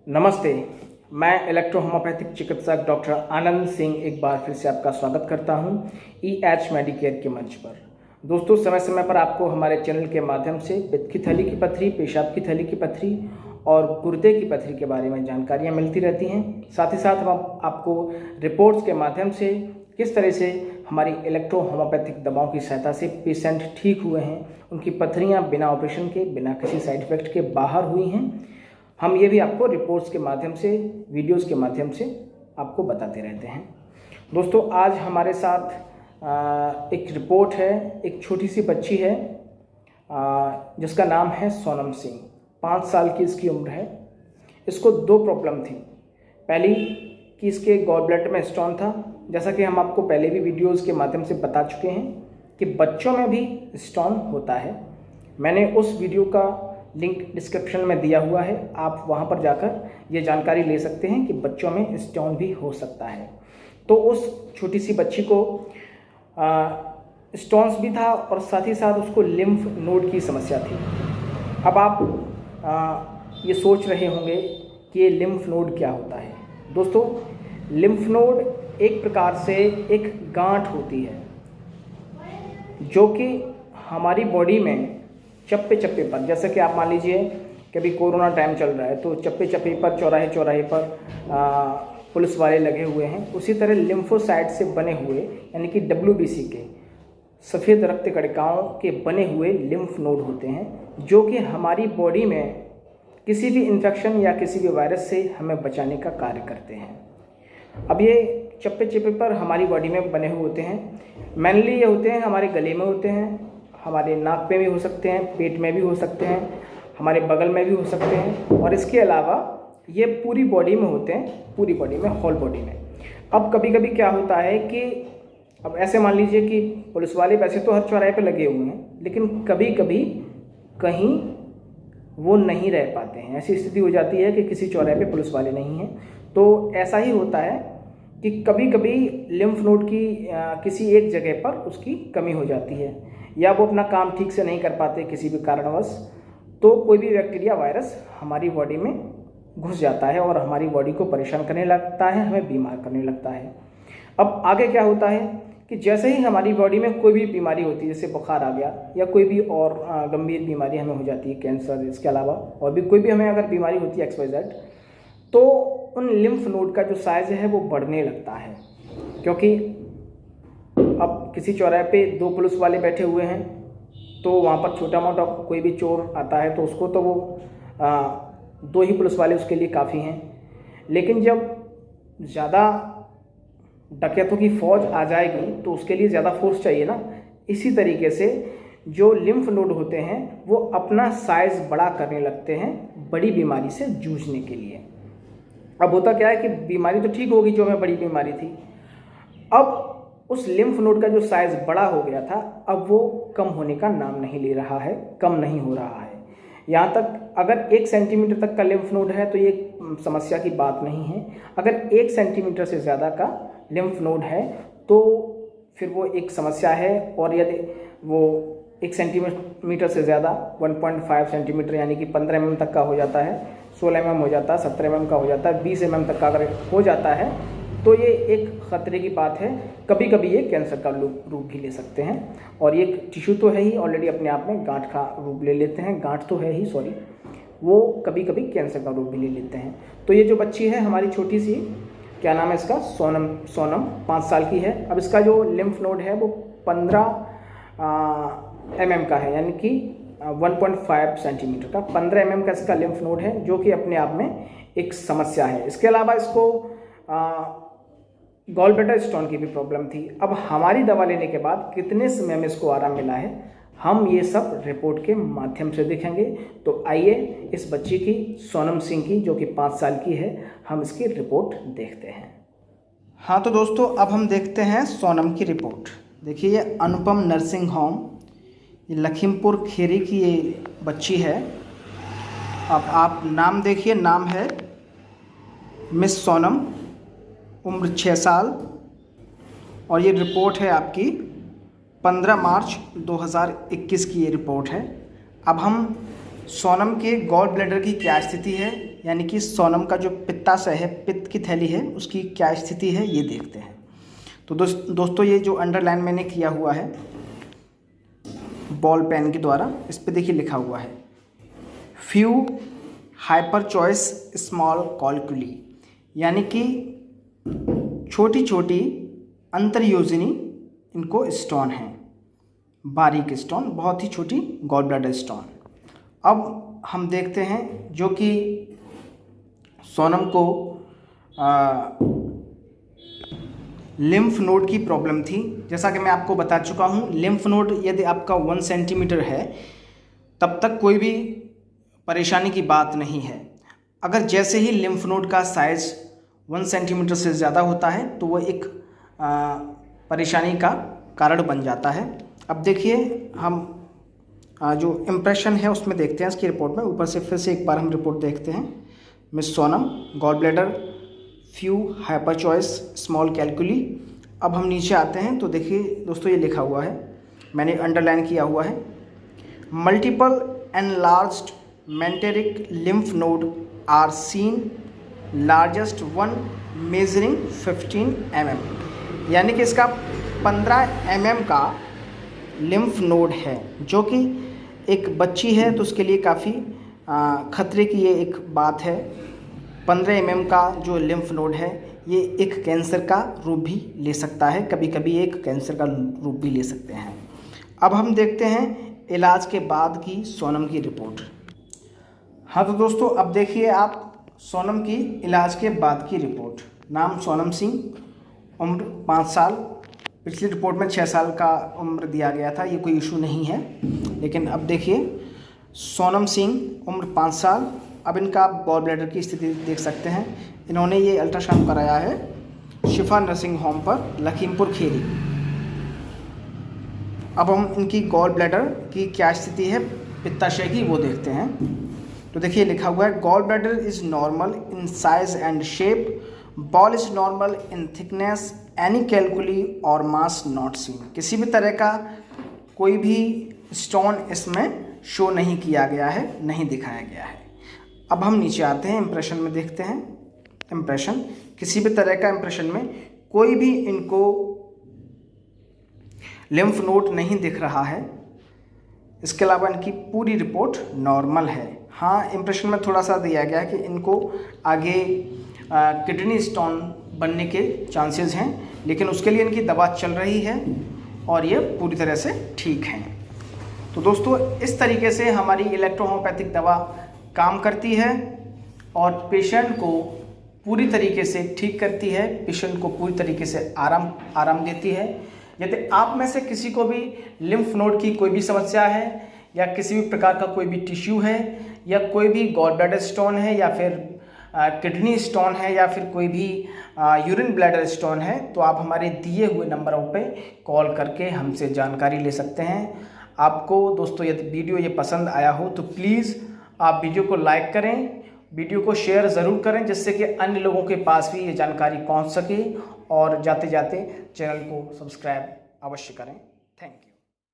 नमस्ते। मैं इलेक्ट्रोहोम्योपैथिक चिकित्सक डॉक्टर आनंद सिंह एक बार फिर से आपका स्वागत करता हूं EH मेडिकेयर के मंच पर। दोस्तों, समय समय पर आपको हमारे चैनल के माध्यम से पित्त की थैली की पथरी, पेशाब की थैली की पथरी और गुर्दे की पथरी के बारे में जानकारियां मिलती रहती हैं। साथ ही साथ हम आपको रिपोर्ट्स के माध्यम से किस तरह से हमारी इलेक्ट्रोहोम्योपैथिक दवाओं की सहायता से पेशेंट ठीक हुए हैं, उनकी पथरियाँ बिना ऑपरेशन के, बिना किसी साइड इफेक्ट के बाहर हुई हैं, हम ये भी आपको रिपोर्ट्स के माध्यम से, वीडियोस के माध्यम से आपको बताते रहते हैं। दोस्तों, आज हमारे साथ एक रिपोर्ट है। एक छोटी सी बच्ची है जिसका नाम है सोनम सिंह। 5 साल की इसकी उम्र है। इसको 2 प्रॉब्लम थी। पहली कि इसके गॉल ब्लैडर में स्टोन था। जैसा कि हम आपको पहले भी वीडियोस के माध्यम से बता चुके हैं कि बच्चों में भी स्टोन होता है। मैंने उस वीडियो का लिंक डिस्क्रिप्शन में दिया हुआ है, आप वहां पर जाकर ये जानकारी ले सकते हैं कि बच्चों में स्टोन भी हो सकता है। तो उस छोटी सी बच्ची को स्टोन्स भी था और साथ ही साथ उसको लिम्फ नोड की समस्या थी। अब आप ये सोच रहे होंगे कि ये लिम्फ नोड क्या होता है। दोस्तों, लिम्फ नोड एक प्रकार से एक गांठ होती है जो कि हमारी बॉडी में चप्पे चप्पे पर, जैसे कि आप मान लीजिए कि अभी कोरोना टाइम चल रहा है तो चप्पे चप्पे पर, चौराहे चौराहे पर पुलिस वाले लगे हुए हैं, उसी तरह लिम्फोसाइट से बने हुए यानी कि WBC के सफ़ेद रक्त कणिकाओं के बने हुए लिम्फ नोड होते हैं जो कि हमारी बॉडी में किसी भी इन्फेक्शन या किसी भी वायरस से हमें बचाने का कार्य करते हैं। अब ये चप्पे चप्पे पर हमारी बॉडी में बने हुए होते हैं। मेनली ये होते हैं हमारे गले में होते हैं, हमारे नाक पे भी हो सकते हैं, पेट में भी हो सकते हैं, हमारे बगल में भी हो सकते हैं और इसके अलावा ये पूरी बॉडी में होते हैं, पूरी बॉडी में, होल बॉडी में। अब कभी कभी क्या होता है कि अब ऐसे मान लीजिए कि पुलिस वाले वैसे तो हर चौराहे पे लगे हुए हैं, लेकिन कभी कभी कहीं वो नहीं रह पाते हैं। ऐसी स्थिति हो जाती है कि किसी चौराहे पे पुलिस वाले नहीं हैं। तो ऐसा ही होता है कि कभी कभी लिम्फ नोड की किसी एक जगह पर उसकी कमी हो जाती है या वो अपना काम ठीक से नहीं कर पाते किसी भी कारणवश, तो कोई भी बैक्टीरिया, वायरस हमारी बॉडी में घुस जाता है और हमारी बॉडी को परेशान करने लगता है, हमें बीमार करने लगता है। अब आगे क्या होता है कि जैसे ही हमारी बॉडी में कोई भी बीमारी होती है, जैसे बुखार आ गया या कोई भी और गंभीर बीमारी हमें हो जाती है, कैंसर, इसके अलावा और भी कोई भी हमें अगर बीमारी होती है XYZ, तो उन लिम्फ नोड का जो साइज़ है वो बढ़ने लगता है। क्योंकि अब किसी चौराहे पे 2 पुलिस वाले बैठे हुए हैं तो वहाँ पर छोटा मोटा कोई भी चोर आता है तो उसको तो वो 2 ही पुलिस वाले उसके लिए काफ़ी हैं। लेकिन जब ज़्यादा डकैतों की फौज आ जाएगी तो उसके लिए ज़्यादा फोर्स चाहिए ना। इसी तरीके से जो लिम्फ नोड होते हैं वो अपना साइज़ बड़ा करने लगते हैं बड़ी बीमारी से जूझने के लिए। अब होता क्या है कि बीमारी तो ठीक होगी जो हमें बड़ी बीमारी थी, अब उस लिम्फ नोड का जो साइज़ बड़ा हो गया था अब वो कम होने का नाम नहीं ले रहा है, कम नहीं हो रहा है। यहाँ तक अगर 1 सेंटीमीटर तक का लिम्फ नोड है तो ये समस्या की बात नहीं है। अगर 1 सेंटीमीटर से ज़्यादा का लिम्फ नोड है तो फिर वो एक समस्या है। और यदि वो 1 सेंटीमीटर से ज़्यादा 1.5 सेंटीमीटर यानी कि 15 mm तक का हो जाता है, 16 mm हो जाता है, 17 mm का हो जाता है, 20 mm तक का अगर हो जाता है तो ये एक ख़तरे की बात है। कभी कभी ये कैंसर का रूप भी ले सकते हैं और ये टिश्यू तो है ही ऑलरेडी अपने आप में, गांठ का रूप ले लेते हैं, गांठ तो है ही, सॉरी, वो कभी कभी कैंसर का रूप भी ले लेते हैं। तो ये जो बच्ची है हमारी छोटी सी, क्या नाम है इसका, सोनम 5 साल की है। अब इसका जो लिम्फ नोड है वो 15 mm का है, यानी कि 1.5 सेंटीमीटर का, 15 mm का इसका लिम्फ नोड है जो कि अपने आप में एक समस्या है। इसके अलावा इसको गॉल ब्लैडर स्टोन की भी प्रॉब्लम थी। अब हमारी दवा लेने के बाद कितने समय में इसको आराम मिला है, हम ये सब रिपोर्ट के माध्यम से देखेंगे। तो आइए इस बच्ची की, सोनम सिंह की, जो कि 5 साल की है, हम इसकी रिपोर्ट देखते हैं। हाँ तो दोस्तों, अब हम देखते हैं सोनम की रिपोर्ट। देखिए, ये अनुपम नर्सिंग होम, ये लखीमपुर खेरी की ये बच्ची है। अब आप नाम देखिए, नाम है मिस सोनम, उम्र 6 साल और ये रिपोर्ट है आपकी 15 मार्च 2021 की ये रिपोर्ट है। अब हम सोनम के गॉल ब्लैडर की क्या स्थिति है, यानी कि सोनम का जो पित्ताशय है, पित्त की थैली है, उसकी क्या स्थिति है ये देखते हैं। तो दोस्तों ये जो अंडरलाइन मैंने किया हुआ है बॉल पेन के द्वारा, इस पे देखिए लिखा हुआ है फ्यू हाइपर चॉइस स्मॉल कैल्कुली, यानी कि छोटी छोटी अंतर्योजनी इनको स्टोन है, बारीक स्टोन, बहुत ही छोटी गॉल ब्लैडर स्टोन। अब हम देखते हैं जो कि सोनम को लिम्फ नोड की प्रॉब्लम थी। जैसा कि मैं आपको बता चुका हूँ, लिम्फ नोड यदि आपका 1 सेंटीमीटर है तब तक कोई भी परेशानी की बात नहीं है। अगर जैसे ही लिम्फ नोड का साइज़ 1 सेंटीमीटर से ज़्यादा होता है तो वो एक परेशानी का कारण बन जाता है। अब देखिए हम जो इम्प्रेशन है उसमें देखते हैं इसकी रिपोर्ट में। ऊपर से फिर से एक बार हम रिपोर्ट देखते हैं। Miss Sonam gall bladder few hyper choice small calculi. अब हम नीचे आते हैं तो देखिए दोस्तों ये लिखा हुआ है, मैंने अंडरलाइन किया हुआ है, multiple enlarged mesenteric lymph node are seen, largest one measuring 15 mm, यानी कि इसका 15 mm का लिम्फ नोड है, जो कि एक बच्ची है तो उसके लिए काफ़ी खतरे की ये एक बात है। 15 mm का जो लिम्फ नोड है ये एक कैंसर का रूप भी ले सकता है, कभी कभी एक कैंसर का रूप भी ले सकते हैं। अब हम देखते हैं इलाज के बाद की सोनम की रिपोर्ट। हाँ तो दोस्तों अब देखिए आप सोनम की इलाज के बाद की रिपोर्ट। नाम सोनम सिंह, उम्र 5 साल, पिछली रिपोर्ट में 6 साल का उम्र दिया गया था, ये कोई इशू नहीं है। लेकिन अब देखिए सोनम सिंह उम्र 5 साल। अब इनका आप गॉल ब्लैडर की स्थिति देख सकते हैं। इन्होंने ये अल्ट्रासाउंड कराया है शिफा नर्सिंग होम पर, लखीमपुर खीरी। अब हम इनकी गॉल ब्लैडर की क्या स्थिति है पित्ताशय की वो देखते हैं। तो देखिए लिखा हुआ है gall bladder is normal in size and shape, wall is normal in thickness, any calculi or mass not seen. किसी भी तरह का कोई भी स्टोन इसमें शो नहीं किया गया है, नहीं दिखाया गया है। अब हम नीचे आते हैं, इम्प्रेशन में देखते हैं। इम्प्रेशन, किसी भी तरह का इम्प्रेशन में कोई भी इनको लिम्फ नोड नहीं दिख रहा है। इसके अलावा इनकी पूरी रिपोर्ट नॉर्मल है। हाँ, इम्प्रेशन में थोड़ा सा दिया गया है कि इनको आगे किडनी स्टोन बनने के चांसेस हैं, लेकिन उसके लिए इनकी दवा चल रही है और ये पूरी तरह से ठीक हैं। तो दोस्तों इस तरीके से हमारी इलेक्ट्रोहोम्योपैथिक दवा काम करती है और पेशेंट को पूरी तरीके से ठीक करती है, पेशेंट को पूरी तरीके से आराम देती है। यदि आप में से किसी को भी लिम्फ नोड की कोई भी समस्या है या किसी भी प्रकार का कोई भी टिश्यू है या कोई भी गॉल ब्लैडर स्टोन है या फिर किडनी स्टोन है या फिर कोई भी यूरिन ब्लैडर स्टोन है, तो आप हमारे दिए हुए नंबरों पे कॉल करके हमसे जानकारी ले सकते हैं। आपको दोस्तों यदि वीडियो ये पसंद आया हो तो प्लीज़ आप वीडियो को लाइक करें, वीडियो को शेयर ज़रूर करें, जिससे कि अन्य लोगों के पास भी ये जानकारी पहुंच सके, और जाते जाते चैनल को सब्सक्राइब अवश्य करें। Thank you.